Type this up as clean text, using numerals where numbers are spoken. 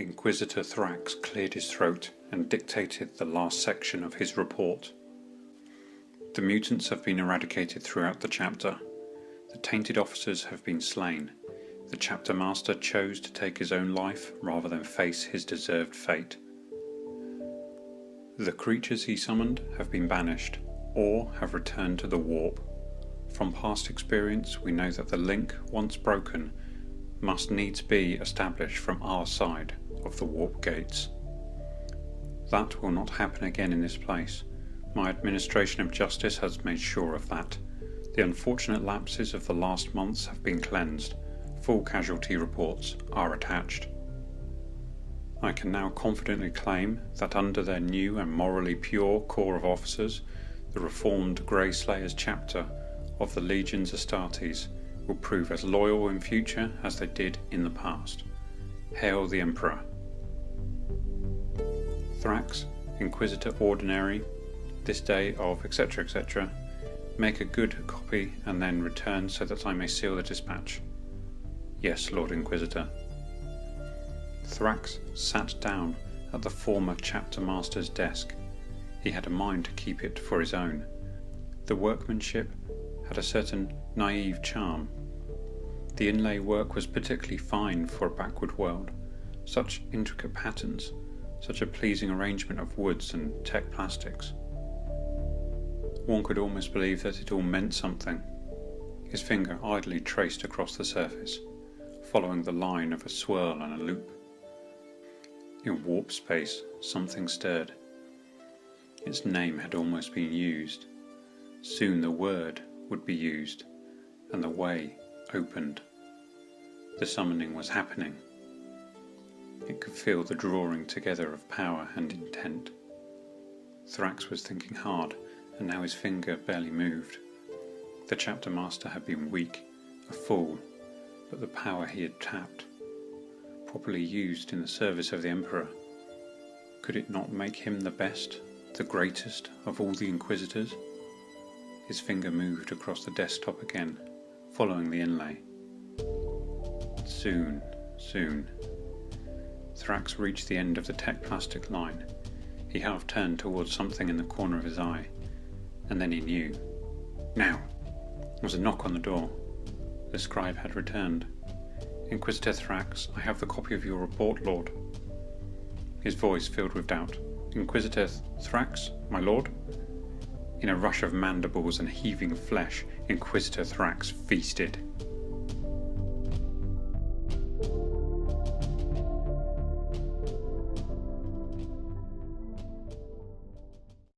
Inquisitor Thrax cleared his throat and dictated the last section of his report. The mutants have been eradicated throughout the chapter. The tainted officers have been slain. The chapter master chose to take his own life rather than face his deserved fate. The creatures he summoned have been banished, or have returned to the warp. From past experience, we know that the link, once broken, must needs be established from our side of the warp gates. That will not happen again in this place. My administration of justice has made sure of that. The unfortunate lapses of the last months have been cleansed. Full casualty reports are attached. I can now confidently claim that under their new and morally pure corps of officers, the reformed Greyslayers chapter of the Legions Astartes will prove as loyal in future as they did in the past. Hail the Emperor. Thrax, Inquisitor Ordinary, this day of etc. etc. Make a good copy and then return so that I may seal the dispatch. Yes, Lord Inquisitor. Thrax sat down at the former chapter master's desk. He had a mind to keep it for his own. The workmanship had a certain naive charm. The inlay work was particularly fine for a backward world. Such intricate patterns, such a pleasing arrangement of woods and tech plastics. One could almost believe that it all meant something. His finger idly traced across the surface, following the line of a swirl and a loop. In warp space, something stirred. Its name had almost been used. Soon the word would be used, and the way opened. The summoning was happening. It could feel the drawing together of power and intent. Thrax was thinking hard, and now his finger barely moved. The chapter master had been weak, a fool, but the power he had tapped, properly used in the service of the Emperor, could it not make him the best, the greatest of all the Inquisitors? His finger moved across the desktop again, following the inlay. Soon, soon. Thrax reached the end of the tech plastic line. He half turned towards something in the corner of his eye, and then he knew. Now! There was a knock on the door. The scribe had returned. Inquisitor Thrax, I have the copy of your report, Lord. His voice filled with doubt. Inquisitor Thrax, my lord? In a rush of mandibles and heaving flesh, Inquisitor Thrax feasted.